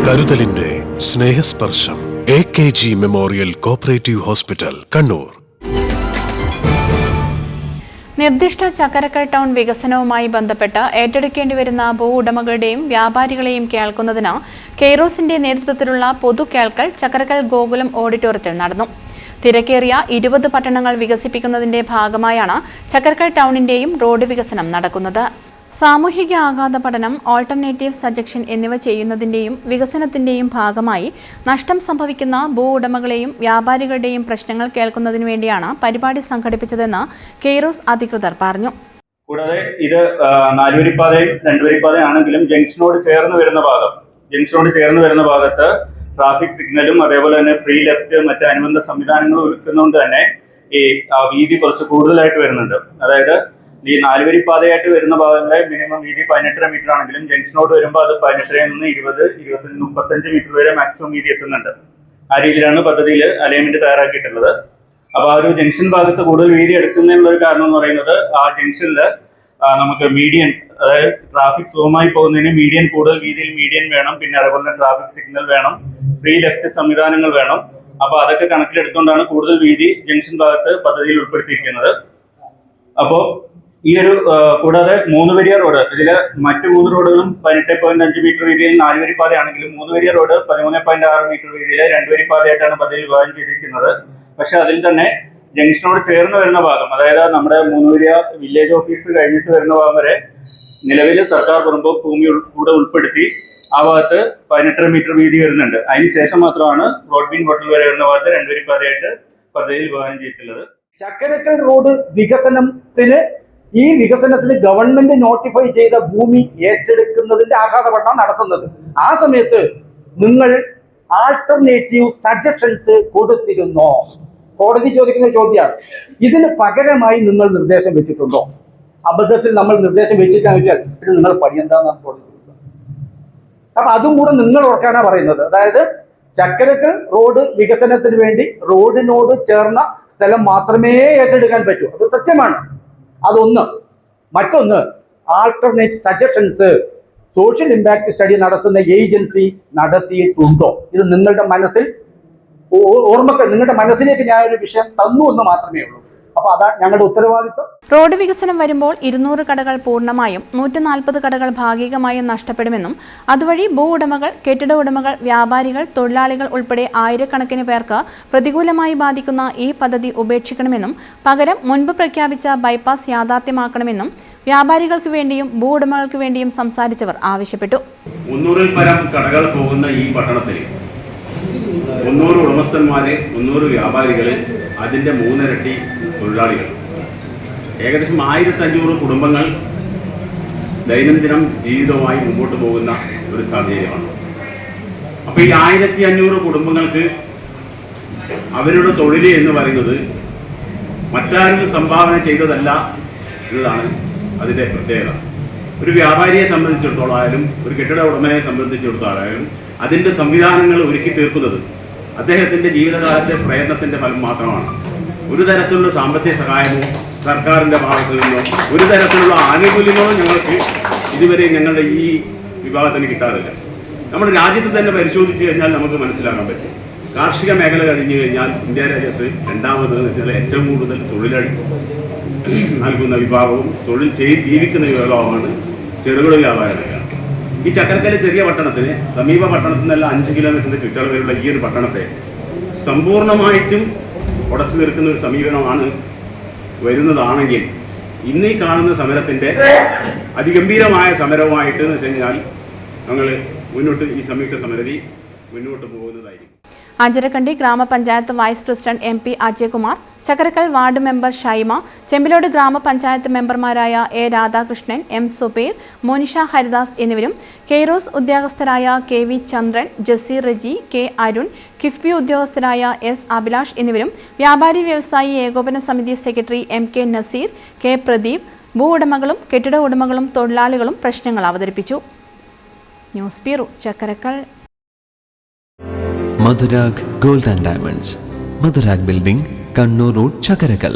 കരുതലിന്റെ സ്നേഹസ്പർശം AKG memorial cooperative hospital, Kannur. നിർദ്ദിഷ്ട Chakkarakkal town വികസനവുമായി ബന്ധപ്പെട്ട് ഏറ്റെടുക്കേണ്ടി വരുന്ന ഭൂ ഉടമകളുടെയും വ്യാപാരികളെയും കേൾക്കുന്നതിന് കെയ്റോസിന്റെ നേതൃത്വത്തിലുള്ള പൊതു കേൾക്കൽ ചക്കരക്കൽ ഗോകുലം ഓഡിറ്റോറിയത്തിൽ നടന്നു. തിരക്കേറിയ 20 പട്ടണങ്ങൾ വികസിപ്പിക്കുന്നതിന്റെ ഭാഗമായാണ് ചക്കരക്കൽ ടൗണിന്റെയും റോഡ് വികസനം നടക്കുന്നത്. സാമൂഹിക ആഘാത പഠനം, ഓൾട്ടർനേറ്റീവ് സജഷൻ എന്നിവ ചെയ്യുന്നതിന്റെയും വികസനത്തിന്റെയും ഭാഗമായി നഷ്ടം സംഭവിക്കുന്ന ഭൂ ഉടമകളെയും വ്യാപാരികളുടെയും പ്രശ്നങ്ങൾ കേൾക്കുന്നതിനു വേണ്ടിയാണ് പരിപാടി സംഘടിപ്പിച്ചതെന്ന് കെയ്റോസ് അധികൃതർ പറഞ്ഞു. കൂടാതെ ഇത് 4 വരിപ്പാതയും 2 വരിപ്പാതയാണെങ്കിലും ജംഗ്ഷനോട് ചേർന്ന് വരുന്ന ഭാഗത്ത് ട്രാഫിക് സിഗ്നലും അതേപോലെ തന്നെ ഫ്രീ ലെഫ്റ്റ് മറ്റ് അനുബന്ധ സംവിധാനങ്ങളും ഒരുക്കുന്നതുകൊണ്ട് തന്നെ ഈ വീതി കുറച്ച് കൂടുതലായിട്ട് വരുന്നുണ്ട്. അതായത് ഈ 4 വരിപ്പാതയായിട്ട് വരുന്ന ഭാഗങ്ങളെ മിനിമം വീതി 18 മീറ്റർ ആണെങ്കിലും ജംഗ്ഷനോട് വരുമ്പോൾ അത് 18 നിന്ന് 20, 25, 35 മീറ്റർ വരെ മാക്സിമം വീതി എത്തുന്നുണ്ട്. ആ രീതിയിലാണ് പദ്ധതിയിൽ അലൈൻമെന്റ് തയ്യാറാക്കിയിട്ടുള്ളത്. അപ്പൊ ആ ഒരു ജംഗ്ഷൻ ഭാഗത്ത് കൂടുതൽ വീതി എടുക്കുന്നതിനുള്ള ഒരു കാരണം എന്ന് പറയുന്നത് ആ ജംഗ്ഷനിൽ നമുക്ക് മീഡിയൻ, അതായത് ട്രാഫിക് സുഗമമായി പോകുന്നതിന് മീഡിയൻ കൂടുതൽ വീതിയിൽ മീഡിയൻ വേണം, പിന്നെ അതേപോലെ തന്നെ ട്രാഫിക് സിഗ്നൽ വേണം, ഫ്രീ ലെഫ്റ്റ് സംവിധാനങ്ങൾ വേണം. അപ്പൊ അതൊക്കെ കണക്കിലെടുത്തുകൊണ്ടാണ് കൂടുതൽ വീതി ജംഗ്ഷൻ ഭാഗത്ത് പദ്ധതിയിൽ ഉൾപ്പെടുത്തിയിരിക്കുന്നത്. അപ്പോ ഈ ഒരു കൂടാതെ 3 വരിയ റോഡ്, ഇതില് മറ്റു 3 റോഡുകളും 18.5 മീറ്റർ വീതിയിൽ 4 വരിപ്പാതയാണെങ്കിലും 3 വരിയ റോഡ് 13.6 മീറ്റർ വീതിയിലെ 2 വരിപ്പാതയായിട്ടാണ് പദ്ധതിയിൽ വിഭാവനം ചെയ്തിരിക്കുന്നത്. പക്ഷെ അതിൽ തന്നെ ജംഗ്ഷനോട് ചേർന്ന് വരുന്ന ഭാഗം, അതായത് നമ്മുടെ 3 വരിയ വില്ലേജ് ഓഫീസ് കഴിഞ്ഞിട്ട് വരുന്ന ഭാഗം വരെ നിലവിൽ സർക്കാർ പുറമ്പ് ഭൂമി കൂടെ ഉൾപ്പെടുത്തി ആ ഭാഗത്ത് 18 മീറ്റർ വീതി വരുന്നുണ്ട്. അതിനുശേഷം മാത്രമാണ് റോഡ് ബീൻ ഹോട്ടൽ വരെ വരുന്ന ഭാഗത്ത് 2 വരിപ്പാതയായിട്ട് പദ്ധതിയിൽ വിഭാവനം ചെയ്തിട്ടുള്ളത്. ചക്കരക്കൽ റോഡ് ഈ വികസനത്തിന് ഗവൺമെന്റ് നോട്ടിഫൈ ചെയ്ത ഭൂമി ഏറ്റെടുക്കുന്നതിന്റെ ആഘാത പഠനം നടത്തുന്നത്. ആ സമയത്ത് നിങ്ങൾ ആൾട്ടർനേറ്റീവ് സജഷൻസ് കൊടുത്തിരുന്നോ? കോടതി ചോദിക്കുന്ന ചോദ്യമാണ്. ഇതിന് പകരമായി നിങ്ങൾ നിർദ്ദേശം വെച്ചിട്ടുണ്ടോ? അബദ്ധത്തിൽ നമ്മൾ നിർദ്ദേശം വെച്ചിട്ടാന്ന് വെച്ചാൽ നിങ്ങൾ പണി എന്താണെന്നാണ് കോടതി. അപ്പൊ അതും കൂടെ നിങ്ങൾ ഓർക്കാനാ പറയുന്നത്. അതായത് ചക്കരക്കൽ റോഡ് വികസനത്തിന് വേണ്ടി റോഡിനോട് ചേർന്ന സ്ഥലം മാത്രമേ ഏറ്റെടുക്കാൻ പറ്റൂ. അത് സത്യമാണ്. അതൊന്ന്. മറ്റൊന്ന്, alternate suggestions social impact study നടത്തുന്ന ഏജൻസി നടത്തിയിട്ടുണ്ടോ? ഇത് നിങ്ങളുടെ മനസ്സിൽ നിങ്ങളുടെ മനസ്സിലേക്ക് ഞാൻ ഒരു വിഷയം തന്നു എന്ന് മാത്രമേ ഉള്ളൂ. അപ്പൊ അതാ ഞങ്ങളുടെ ഉത്തരവാദിത്വം. റോഡ് വികസനം വരുമ്പോൾ 200 കടകൾ പൂർണ്ണമായും 140 കടകൾ ഭാഗികമായും നഷ്ടപ്പെടുമെന്നും അതുവഴി ഭൂ ഉടമകൾ, കെട്ടിട ഉടമകൾ, വ്യാപാരികൾ, തൊഴിലാളികൾ ഉൾപ്പെടെ ആയിരക്കണക്കിന് പേർക്ക് പ്രതികൂലമായി ബാധിക്കുന്ന ഈ പദ്ധതി ഉപേക്ഷിക്കണമെന്നും പകരം മുൻപ് പ്രഖ്യാപിച്ച ബൈപ്പാസ് യാഥാർത്ഥ്യമാക്കണമെന്നും വ്യാപാരികൾക്ക് വേണ്ടിയും ഭൂ ഉടമകൾക്ക് വേണ്ടിയും സംസാരിച്ചവർ ആവശ്യപ്പെട്ടു. 300-ൽ പരം കടകൾ പോകുന്ന ഈ പട്ടണത്തിൽ 300 ഉടമസ്ഥന്മാര്, 300 വ്യാപാരികള്, അതിൻ്റെ 3 ഇരട്ടി തൊഴിലാളികൾ, ഏകദേശം 1500 കുടുംബങ്ങൾ ദൈനംദിനം ജീവിതവുമായി മുമ്പോട്ട് പോകുന്ന ഒരു സാഹചര്യമാണ്. അപ്പോൾ ഈ 1500 കുടുംബങ്ങൾക്ക് അവരുടെ തൊഴിൽ എന്ന് പറയുന്നത് മറ്റാരും സംഭാവന ചെയ്തതല്ല എന്നതാണ് അതിൻ്റെ പ്രത്യേകത. ഒരു വ്യാപാരിയെ സംബന്ധിച്ചിടത്തോളായാലും ഒരു കെട്ടിട ഉടമയെ സംബന്ധിച്ചിടത്തോളായാലും അതിൻ്റെ സംവിധാനങ്ങൾ ഒരുക്കി തീർക്കുന്നത് അദ്ദേഹത്തിൻ്റെ ജീവിതകാലത്തെ പ്രയത്നത്തിൻ്റെ ഫലം മാത്രമാണ്. ഒരു തരത്തിലുള്ള സാമ്പത്തിക സഹായമോ സർക്കാരിൻ്റെ ഭാഗത്തു നിന്നോ ഒരു തരത്തിലുള്ള ആനുകൂല്യങ്ങളോ ഞങ്ങൾക്ക് ഇതുവരെ ഞങ്ങളുടെ ഈ വിഭാഗത്തിന് കിട്ടാറില്ല. നമ്മുടെ രാജ്യത്ത് തന്നെ പരിശോധിച്ച് കഴിഞ്ഞാൽ നമുക്ക് മനസ്സിലാക്കാൻ പറ്റും. കാർഷിക മേഖല കഴിഞ്ഞു കഴിഞ്ഞാൽ ഇന്ത്യ രാജ്യത്ത് രണ്ടാമത് ഏറ്റവും കൂടുതൽ തൊഴിലാളി നൽകുന്ന വിഭാഗവും തൊഴിൽ ജീവിക്കുന്ന വിഭാഗമാണ് ചെറുകിട വ്യാപാര മേഖല. ഈ ചക്കരക്കല്ല് ചെറിയ പട്ടണത്തിന് സമീപ പട്ടണത്തിൽ നിന്നല്ല 5 കിലോമീറ്ററിൻ്റെ ചുറ്റളവിലുള്ള ഈ ഒരു പട്ടണത്തെ സമ്പൂർണ്ണമായിട്ടും ഉടച്ചു നിൽക്കുന്ന ഒരു സമീപനമാണ് വരുന്നതാണെങ്കിൽ ഇന്ന് ഈ കാണുന്ന സമരത്തിൻ്റെ അതിഗംഭീരമായ സമരവുമായിട്ട് എന്ന് വെച്ച് കഴിഞ്ഞാൽ ഞങ്ങൾ മുന്നോട്ട് ഈ സംയുക്ത സമരത്തിൽ മുന്നോട്ട് പോകുന്നതായിരിക്കും. ആഞ്ചരക്കണ്ടി ഗ്രാമപഞ്ചായത്ത് vice president MP Ajayakumar, Chakkarakkal ward member Shaima, Chembilode ഗ്രാമപഞ്ചായത്ത് മെമ്പർമാരായ A രാധാകൃഷ്ണൻ, M സുബൈർ, മോനിഷ ഹരിദാസ് എന്നിവരും കെയ്റോസ് ഉദ്യോഗസ്ഥരായ KV ചന്ദ്രൻ, ജസീർ റജി, K അരുൺ, കിഫ്ബി ഉദ്യോഗസ്ഥരായ S അഭിലാഷ് എന്നിവരും വ്യാപാരി വ്യവസായി ഏകോപന സമിതി secretary MK Naseer, K Pradeep, ഭൂ ഉടമകളും കെട്ടിട ഉടമകളും തൊഴിലാളികളും പ്രശ്നങ്ങൾ അവതരിപ്പിച്ചു. News bureau, Chakkarakkal. Madhurag gold and diamonds, Madhurag building, Kannur road, Chakkarakkal.